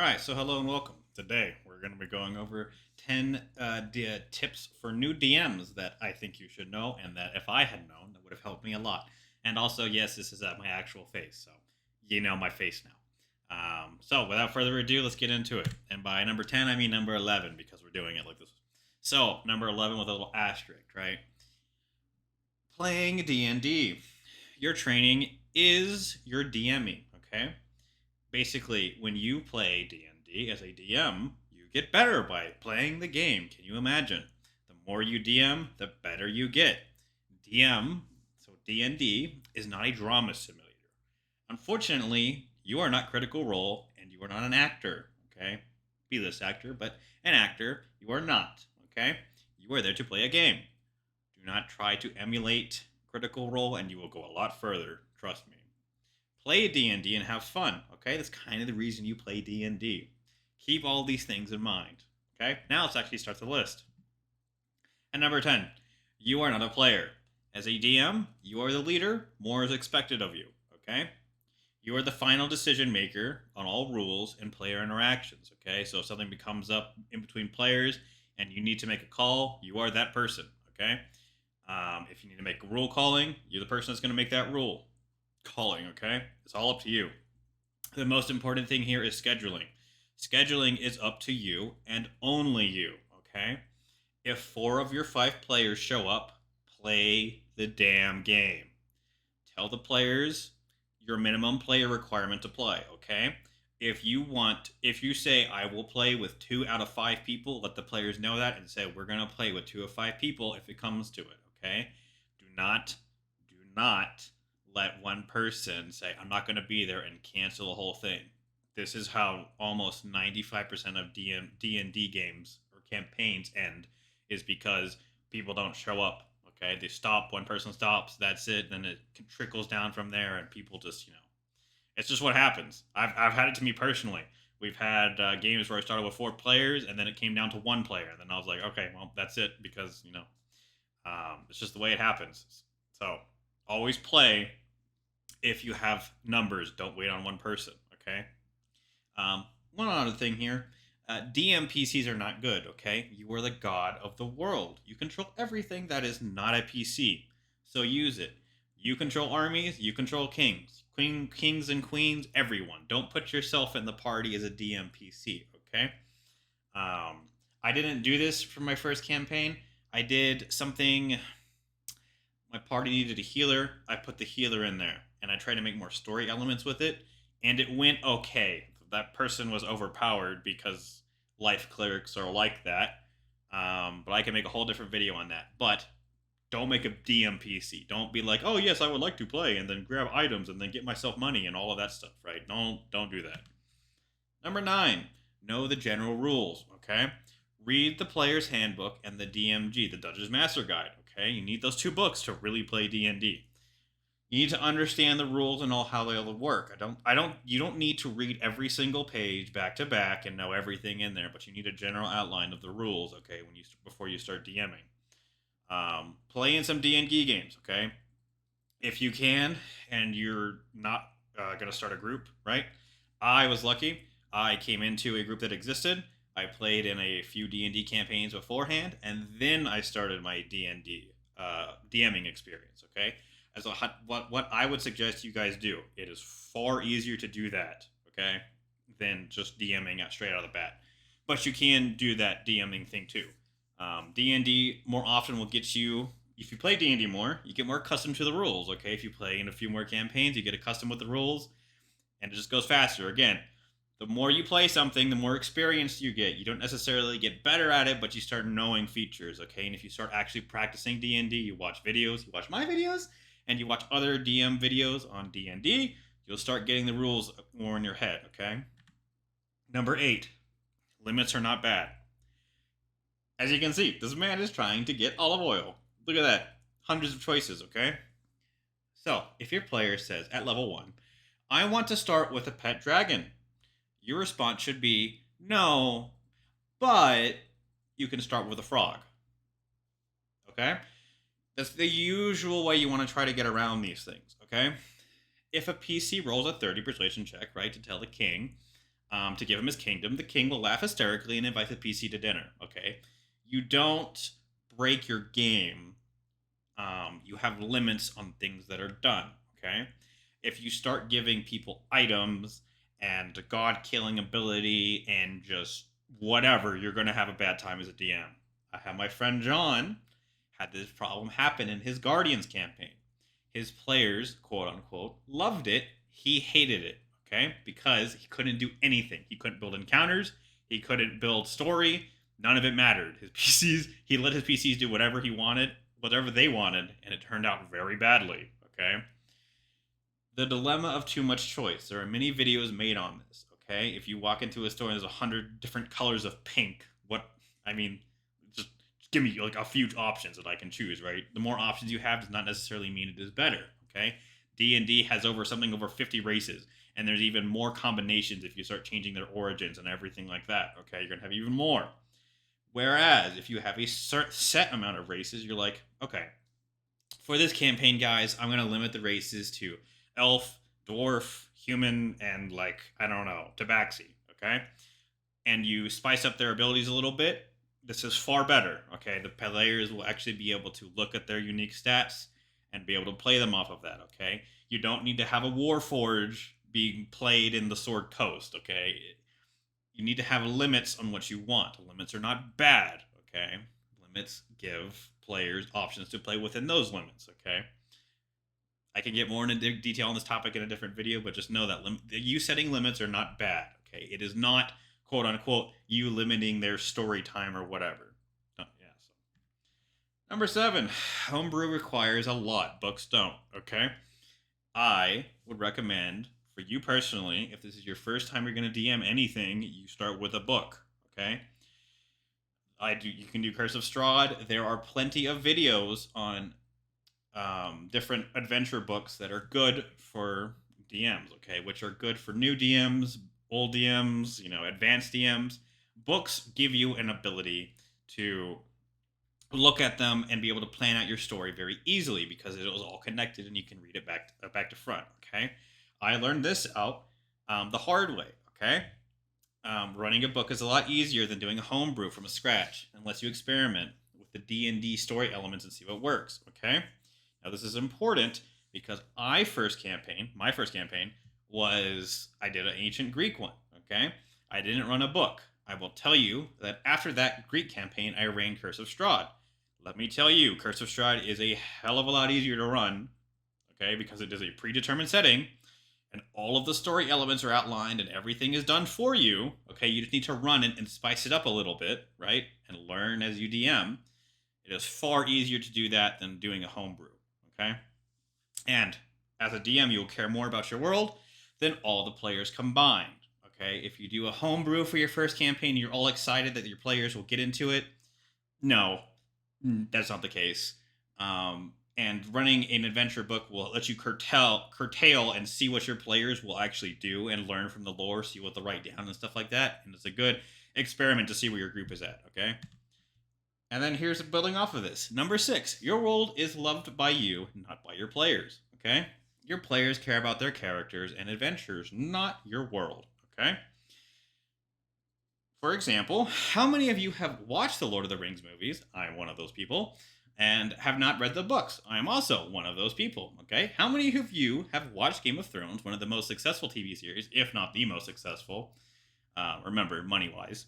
All right, so hello and welcome. Today we're going to be going over 10 tips for new DMs that I think you should know, and that if I had known, that would have helped me a lot. And also, yes, this is at my actual face, so you know my face now. So without further ado, let's get into it. And by number 10, I mean number 11 because we're doing it like this. So number 11 with a little asterisk, right? Playing D&D. Your training is your DMing, okay? Basically, when you play D&D as a DM, you get better by playing the game. Can you imagine? The more you DM, the better you get. DM, so D&D is not a drama simulator. Unfortunately, you are not Critical Role and you are not an actor, okay? Be this actor, but an actor, you are not, okay? You are there to play a game. Do not try to emulate Critical Role and you will go a lot further, trust me. Play D&D and have fun, okay? That's kind of the reason you play D&D. Keep all these things in mind, okay? Now let's actually start the list. And number 10, you are not a player. As a DM, you are the leader. More is expected of you, okay? You are the final decision maker on all rules and player interactions, okay? So if something comes up in between players and you need to make a call, you are that person, okay? If you need to make a rule calling, you're the person that's going to make that rule calling, okay? It's all up to you. The most important thing here is scheduling. Scheduling is up to you and only you, okay? If 4 of your 5 players show up, play the damn game. Tell the players your minimum player requirement to play, okay? If you say I will play with 2 out of 5 people, let the players know that and say we're gonna play with 2 of 5 people if it comes to it, okay? Do not let one person say I'm not gonna be there and cancel the whole thing. This is how almost 95% of D&D games or campaigns end, is because people don't show up. Okay, they stop. One person stops. That's it. Then it trickles down from there, and people just it's just what happens. I've had it to me personally. We've had games where I started with 4 players, and then it came down to 1 player. And then I was like, okay, well that's it because it's just the way it happens. So always play if you have numbers. Don't wait on one person. Okay. One other thing here. DMPCs are not good, okay? You are the god of the world. You control everything that is not a PC. So use it. You control armies, you control kings. Kings and queens, everyone. Don't put yourself in the party as a DMPC, okay? I didn't do this for my first campaign. I did something. My party needed a healer. I put the healer in there. And I tried to make more story elements with it. And it went okay. That person was overpowered because life clerics are like that. But I can make a whole different video on that. But don't make a DMPC. Don't be like, oh yes, I would like to play, and then grab items and then get myself money and all of that stuff, right? Don't do that. Number 9, know the general rules. Okay, read the player's handbook and the DMG, the Dungeons Master Guide. Okay, you need those 2 books to really play D&D. You need to understand the rules and all how they'll work. You don't need to read every single page back to back and know everything in there, but you need a general outline of the rules, okay, before you start DMing. Play in some D&D games, okay? If you can, and you're not going to start a group, right? I was lucky. I came into a group that existed. I played in a few D&D campaigns beforehand, and then I started my D&D DMing experience, okay? As what I would suggest you guys do, it is far easier to do that, okay, than just DMing out straight out of the bat. But you can do that DMing thing too. D&D more often will get you. If you play D&D more, you get more accustomed to the rules. Okay, if you play in a few more campaigns, you get accustomed with the rules, and it just goes faster. Again, the more you play something, the more experience you get. You don't necessarily get better at it, but you start knowing features. Okay, and if you start actually practicing D&D, you watch videos, you watch my videos, and you watch other DM videos on D&D, you'll start getting the rules more in your head, okay? Number 8, limits are not bad. As you can see, this man is trying to get olive oil. Look at that. Hundreds of choices, okay? So, if your player says at level 1, I want to start with a pet dragon, your response should be, no, but you can start with a frog. Okay? That's the usual way you want to try to get around these things, okay? If a PC rolls a 30 persuasion check, right, to tell the king, to give him his kingdom. The king will laugh hysterically and invite the PC to dinner. Okay, you don't break your game. You have limits on things that are done. Okay, if you start giving people items and god killing ability and just whatever, you're going to have a bad time as a DM. I have my friend John had this problem happen in his Guardians campaign. His players, quote unquote, loved it. He hated it, okay? Because he couldn't do anything. He couldn't build encounters. He couldn't build story. None of it mattered. His PCs, he let his PCs do whatever he wanted, whatever they wanted, and it turned out very badly, okay? The dilemma of too much choice. There are many videos made on this, okay? If you walk into a store and there's 100 different colors of pink, just give me like a few options that I can choose, right? The more options you have does not necessarily mean it is better, okay? D&D has over 50 races, and there's even more combinations if you start changing their origins and everything like that, okay? You're going to have even more. Whereas if you have a set amount of races, you're like, okay, for this campaign, guys, I'm going to limit the races to elf, dwarf, human, and I don't know, tabaxi, okay? And you spice up their abilities a little bit. This is far better, okay? The players will actually be able to look at their unique stats and be able to play them off of that, okay? You don't need to have a Warforge being played in the Sword Coast, okay? You need to have limits on what you want. Limits are not bad, okay? Limits give players options to play within those limits, okay? I can get more into detail on this topic in a different video, but just know that you setting limits are not bad, okay? It is not, quote unquote, you limiting their story time or whatever. Number 7, homebrew requires a lot. Books don't, okay? I would recommend, for you personally, if this is your first time you're going to DM anything, you start with a book, okay? You can do Curse of Strahd. There are plenty of videos on different adventure books that are good for DMs, okay? Which are good for new DMs, old DMs, advanced DMs. Books give you an ability to look at them and be able to plan out your story very easily because it was all connected and you can read it back to front, okay? I learned this out the hard way, okay? Running a book is a lot easier than doing a homebrew from scratch unless you experiment with the D&D story elements and see what works, okay? Now, this is important because my first campaign was, I did an ancient Greek one, okay? I didn't run a book. I will tell you that after that Greek campaign, I ran Curse of Strahd. Let me tell you, Curse of Strahd is a hell of a lot easier to run, okay? Because it is a predetermined setting, and all of the story elements are outlined, and everything is done for you, okay? You just need to run it and spice it up a little bit, right? And learn as you DM. It is far easier to do that than doing a homebrew, okay? And as a DM, you'll care more about your world than all the players combined, okay? If you do a homebrew for your first campaign, you're all excited that your players will get into it. No, that's not the case. And running an adventure book will let you curtail and see what your players will actually do and learn from the lore, see what they'll write down and stuff like that. And it's a good experiment to see where your group is at, okay? And then here's building off of this. Number 6, your world is loved by you, not by your players, okay? Your players care about their characters and adventures, not your world, okay? For example, how many of you have watched the Lord of the Rings movies? I'm one of those people. And have not read the books? I am also one of those people, okay? How many of you have watched Game of Thrones, one of the most successful TV series, if not the most successful? Remember, money-wise,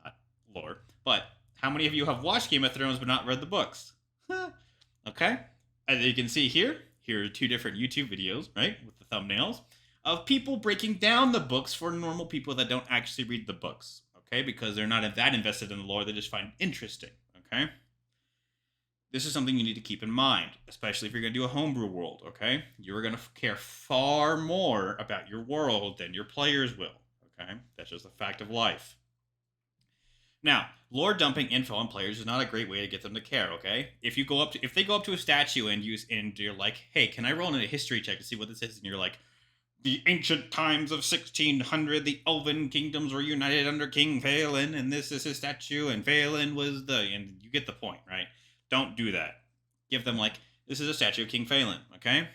not lore. But how many of you have watched Game of Thrones but not read the books? Okay? As you can see here are 2 different YouTube videos, right, with the thumbnails, of people breaking down the books for normal people that don't actually read the books, okay? Because they're not that invested in the lore, they just find it interesting, okay? This is something you need to keep in mind, especially if you're going to do a homebrew world, okay? You're going to care far more about your world than your players will, okay? That's just a fact of life. Now, lore dumping info on players is not a great way to get them to care, okay? If they go up to a statue and you're like, hey, can I roll in a history check to see what this is? And you're like, the ancient times of 1600, the Elven kingdoms were united under King Phelan, and this is his statue, and Phelan was and you get the point, right? Don't do that. Give them this is a statue of King Phelan, okay?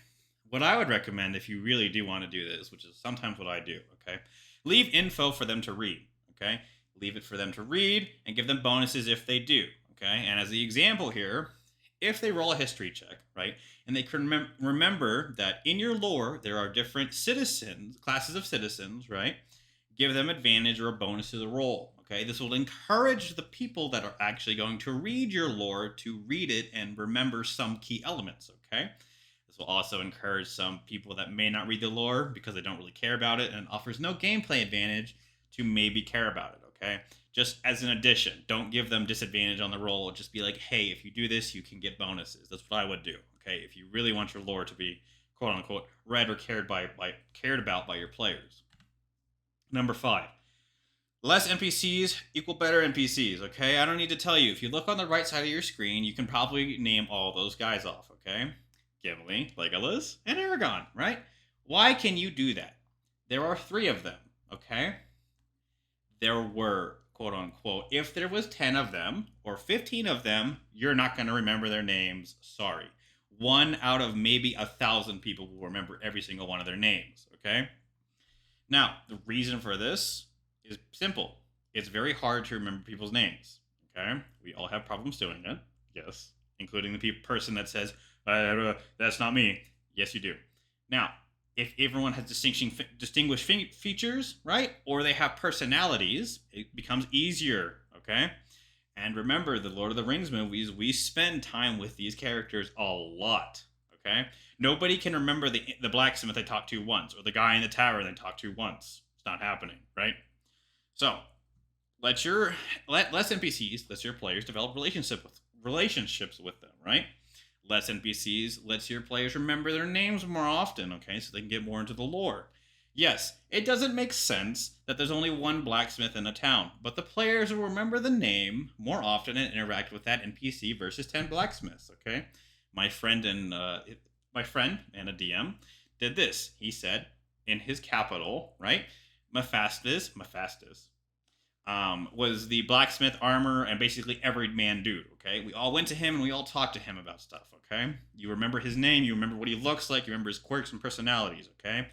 What I would recommend if you really do want to do this, which is sometimes what I do, okay? Leave info for them to read. Okay, leave it for them to read and give them bonuses if they do. Okay, and as the example here, if they roll a history check, right, and they can remember that in your lore there are different citizens, classes of citizens, right? Give them advantage or a bonus to the roll. Okay, this will encourage the people that are actually going to read your lore to read it and remember some key elements. Okay, this will also encourage some people that may not read the lore because they don't really care about it and offers no gameplay advantage to maybe care about it. Okay, just as an addition, don't give them disadvantage on the roll. Just be like, hey, if you do this, you can get bonuses. That's what I would do. Okay, if you really want your lore to be quote unquote read or cared about by your players. Number 5. Less NPCs equal better NPCs, okay? I don't need to tell you. If you look on the right side of your screen, you can probably name all those guys off, okay? Gimli, Legolas, and Aragorn, right? Why can you do that? There are 3 of them, okay? There were, quote unquote, if there was 10 of them or 15 of them, you're not going to remember their names. Sorry. 1 out of maybe 1,000 people will remember every single one of their names, okay? Now, the reason for this is simple. It's very hard to remember people's names. Okay, we all have problems doing it. Yes, including the person that says that's not me. Yes, you do. Now, if everyone has distinguished features, right, or they have personalities, it becomes easier. Okay, and remember, the Lord of the Rings movies, we spend time with these characters a lot. Okay, nobody can remember the blacksmith they talked to once, or the guy in the tower they talked to once. It's not happening, right? So, let less NPCs, let your players develop relationships with them, right? Less NPCs lets your players remember their names more often, okay, so they can get more into the lore. Yes, it doesn't make sense that there's only one blacksmith in a town, but the players will remember the name more often and interact with that NPC versus 10 blacksmiths, okay? My friend and a DM did this. He said in his capital, right? Mephistus was the blacksmith, armor, and basically every man dude. Okay, we all went to him and we all talked to him about stuff. Okay, you remember his name, you remember what he looks like, you remember his quirks and personalities. Okay,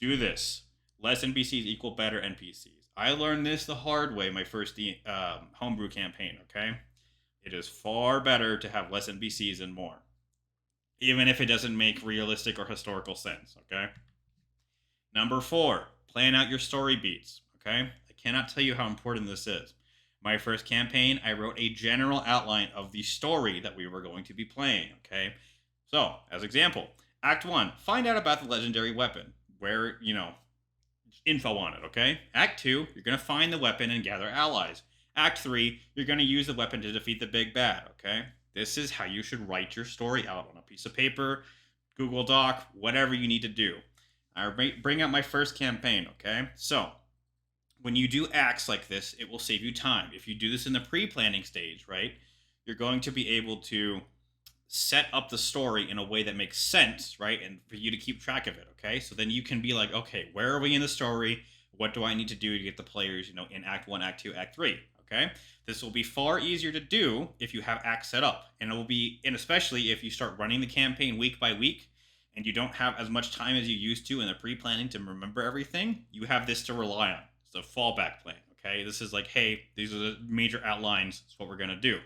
do this. Less NPCs equal better NPCs. I learned this the hard way my first homebrew campaign. Okay, it is far better to have less NPCs and more, even if it doesn't make realistic or historical sense. Okay. Number 4, plan out your story beats. Okay, I cannot tell you how important this is. My first campaign, I wrote a general outline of the story that we were going to be playing. Okay, so as example, Act 1, find out about the legendary weapon, where info on it. Okay, Act 2, you're gonna find the weapon and gather allies. Act 3, you're gonna use the weapon to defeat the big bad. Okay, this is how you should write your story out on a piece of paper, Google Doc, whatever you need to do. I bring up my first campaign, okay? So, when you do acts like this, it will save you time. If you do this in the pre-planning stage, right, you're going to be able to set up the story in a way that makes sense, right, and for you to keep track of it, okay? So then you can be like, okay, where are we in the story? What do I need to do to get the players, in Act 1, Act 2, Act 3, okay? This will be far easier to do if you have acts set up, and especially if you start running the campaign week by week, and you don't have as much time as you used to in the pre-planning to remember everything, you have this to rely on. It's a fallback plan, okay? This is like, hey, these are the major outlines. That's what we're going to do.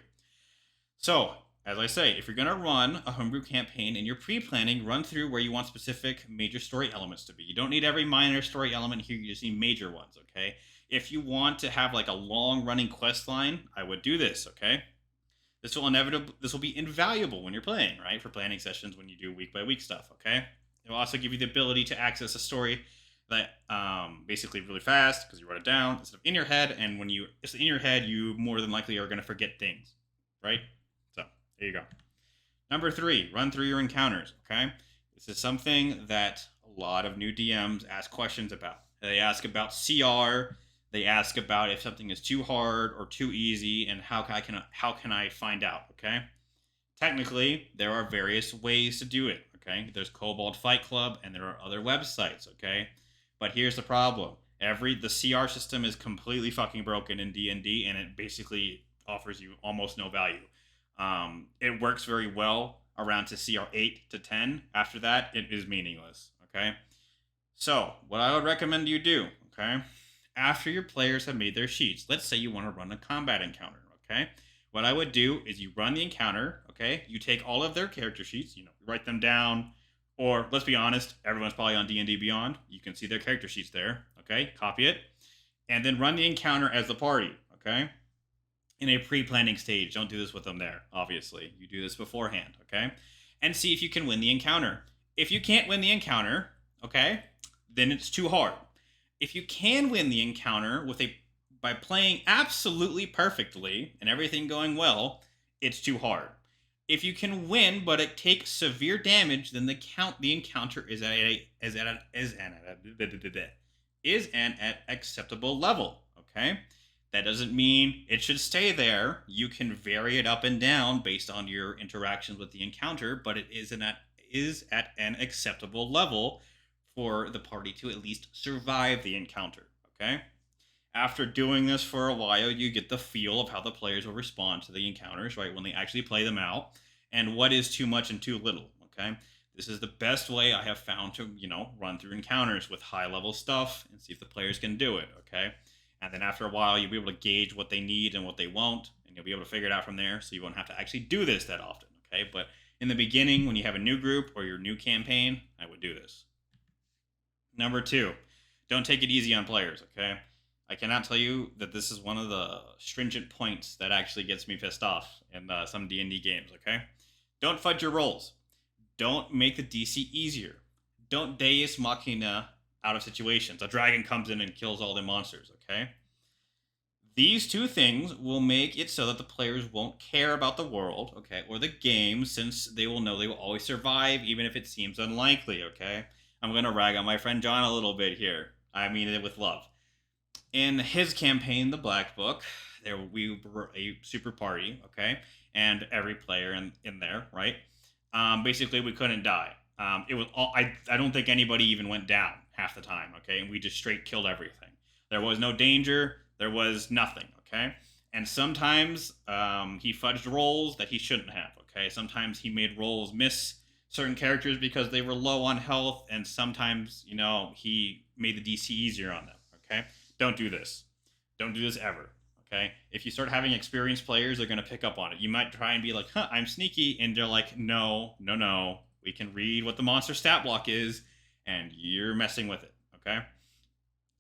So, as I say, if you're going to run a homebrew campaign in your pre-planning, run through where you want specific major story elements to be. You don't need every minor story element here. You just need major ones, okay? If you want to have like a long-running quest line, I would do this, okay? This will be invaluable when you're playing, right? For planning sessions when you do week by week stuff, okay? It will also give you the ability to access a story that basically really fast because you write it down instead of in your head. And when it's in your head, you more than likely are going to forget things, right? So there you go. Number 3, run through your encounters, okay? This is something that a lot of new DMs ask questions about. They ask about CR. They ask about if something is too hard or too easy, and how can I find out? Okay, technically there are various ways to do it. Okay, there's Kobold Fight Club, and there are other websites. Okay, but here's the problem: the CR system is completely fucking broken in D&D, and it basically offers you almost no value. It works very well around to CR 8 to 10. After that, it is meaningless. Okay. So, what I would recommend you do, Okay. After your players have made their sheets, let's say you want to run a combat encounter. Okay. What I would do is you run the encounter. Okay. You take all of their character sheets, write them down, or let's be honest, everyone's probably on D&D Beyond. You can see their character sheets there. Okay. Copy it, and then run the encounter as the party. Okay. In a pre-planning stage. Don't do this with them there, obviously. You do this beforehand, okay? And see if you can win the encounter. If you can't win the encounter, okay, then it's too hard. If you can win the encounter by playing absolutely perfectly and everything going well, it's too hard. If you can win but it takes severe damage, then the encounter is an acceptable level, okay? That doesn't mean it should stay there. You can vary it up and down based on your interactions with the encounter, but it is at an acceptable level for the party to at least survive the encounter. Okay? After doing this for a while, you get the feel of how the players will respond to the encounters, right? When they actually play them out, and what is too much and too little. Okay? This is the best way I have found to, run through encounters with high level stuff and see if the players can do it. Okay? And then after a while, you'll be able to gauge what they need and what they won't, and you'll be able to figure it out from there, so you won't have to actually do this that often, okay? But in the beginning, when you have a new group or your new campaign, I would do this. Number 2, don't take it easy on players, okay? I cannot tell you that this is one of the stringent points that actually gets me pissed off in some D&D games, okay? Don't fudge your rolls. Don't make the DC easier. Don't Deus Machina out of situations. A dragon comes in and kills all the monsters, okay? These two things will make it so that the players won't care about the world, okay, or the game, since they will know they will always survive, even if it seems unlikely, okay? I'm going to rag on my friend John a little bit here. I mean it with love. In his campaign, The Black Book, we were a super party, okay? And every player in there, right? Basically, we couldn't die. It was all, I don't think anybody even went down half the time, okay? And we just straight killed everything. There was no danger. There was nothing, okay? And sometimes he fudged rolls that he shouldn't have, okay? Sometimes he made rolls miss certain characters because they were low on health, and sometimes, he made the DC easier on them, okay? Don't do this. Don't do this ever, okay? If you start having experienced players, they're going to pick up on it. You might try and be like, I'm sneaky, and they're like, no. We can read what the monster stat block is, and you're messing with it, okay?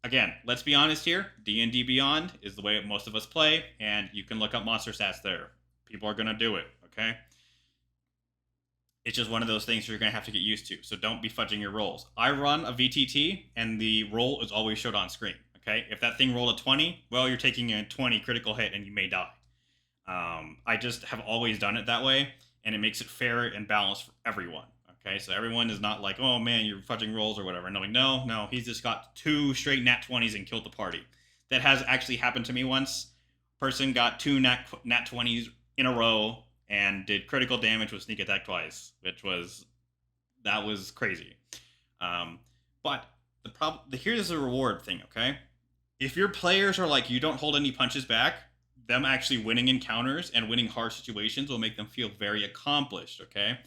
Again, let's be honest here. D&D Beyond is the way most of us play, and you can look up monster stats there. People are going to do it, okay? It's just one of those things you're going to have to get used to, so don't be fudging your rolls. I run a VTT, and the roll is always showed on screen, okay? If that thing rolled a 20, well, you're taking a 20 critical hit, and you may die. I just have always done it that way, and it makes it fair and balanced for everyone. Okay, so everyone is not like, oh man, you're fudging rolls or whatever. No, he's just got 2 straight nat 20s and killed the party. That has actually happened to me once. Person got 2 nat 20s in a row and did critical damage with sneak attack twice, that was crazy. But here's the reward thing, okay? If your players are like, you don't hold any punches back, them actually winning encounters and winning hard situations will make them feel very accomplished, okay?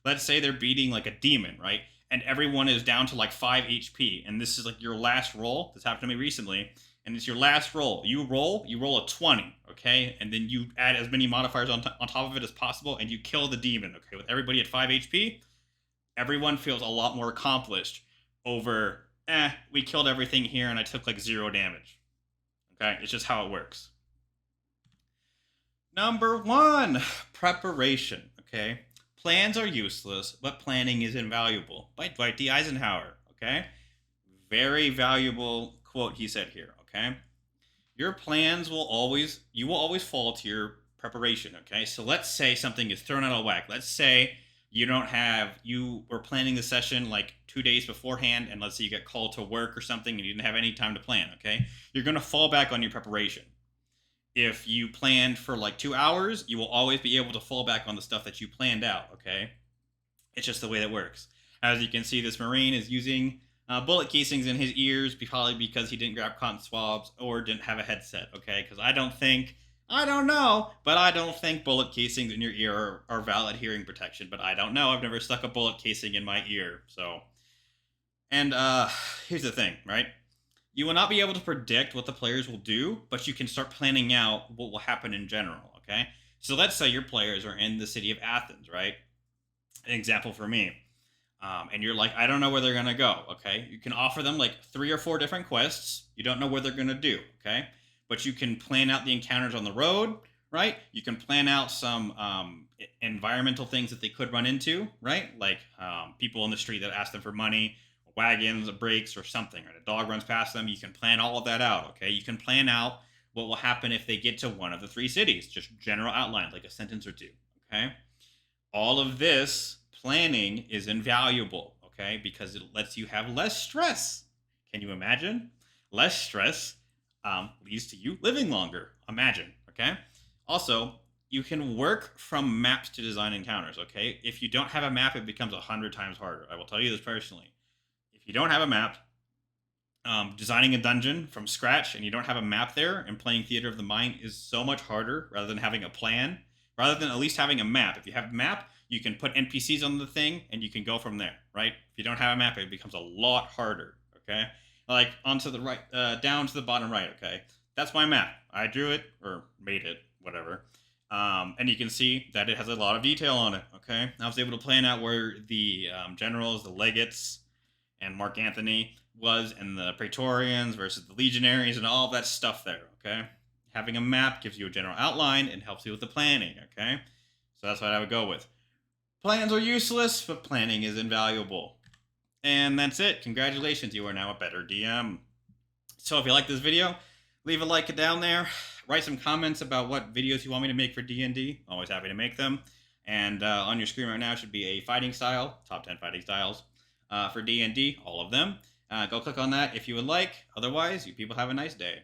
Let's say they're beating like a demon, right? And everyone is down to like 5 HP, and this is like your last roll. This happened to me recently, and it's your last roll. You roll a 20, okay? And then you add as many modifiers on top of it as possible, and you kill the demon, okay? With everybody at 5 HP, everyone feels a lot more accomplished over, we killed everything here, and I took like 0 damage, okay? It's just how it works. Number 1, preparation, okay? Plans are useless, but planning is invaluable. By Dwight D. Eisenhower, okay? Very valuable quote he said here, okay? Your plans you will always fall to your preparation, okay? So let's say something is thrown out of whack. Let's say you were planning the session like 2 days beforehand, and let's say you get called to work or something and you didn't have any time to plan, okay? You're going to fall back on your preparation. If you planned for like 2 hours, you will always be able to fall back on the stuff that you planned out, okay? It's just the way that works. As you can see, this Marine is using bullet casings in his ears, probably because he didn't grab cotton swabs or didn't have a headset, okay? Because I don't think bullet casings in your ear are valid hearing protection, but I don't know. I've never stuck a bullet casing in my ear, so. And here's the thing, right? You will not be able to predict what the players will do, but you can start planning out what will happen in general, okay? So let's say your players are in the city of Athens, right? An example for me. And you're like, I don't know where they're gonna go. Okay, you can offer them like 3 or 4 different quests. You don't know what they're gonna do. Okay, but you can plan out the encounters on the road, right? You can plan out some environmental things that they could run into, right? Like people in the street that ask them for money, wagons, brakes, or something, right? A dog runs past them. You can plan all of that out. Okay, you can plan out what will happen if they get to one of the 3 cities. Just general outline, like a sentence or two. Okay, all of this planning is invaluable, okay? Because it lets you have less stress. Can you imagine? Less stress leads to you living longer. Imagine, okay? Also, you can work from maps to design encounters, okay? If you don't have a map, it becomes 100 times harder. I will tell you this personally. If you don't have a map, designing a dungeon from scratch and you don't have a map there, and playing Theater of the Mind is so much harder rather than having a plan, rather than at least having a map. If you have a map, you can put NPCs on the thing and you can go from there, right? If you don't have a map, it becomes a lot harder, okay? Like onto the right, down to the bottom right, okay? That's my map. I drew it or made it, whatever. And you can see that it has a lot of detail on it, okay? I was able to plan out where the generals, the legates, and Mark Antony was, and the Praetorians versus the Legionaries, and all of that stuff there, okay? Having a map gives you a general outline and helps you with the planning, okay? So that's what I would go with. Plans are useless, but planning is invaluable. And that's it. Congratulations, you are now a better DM. So if you like this video, leave a like down there. Write some comments about what videos you want me to make for D&D. Always happy to make them. And on your screen right now should be a fighting style, top 10 fighting styles for D&D, all of them. Go click on that if you would like. Otherwise, you people have a nice day.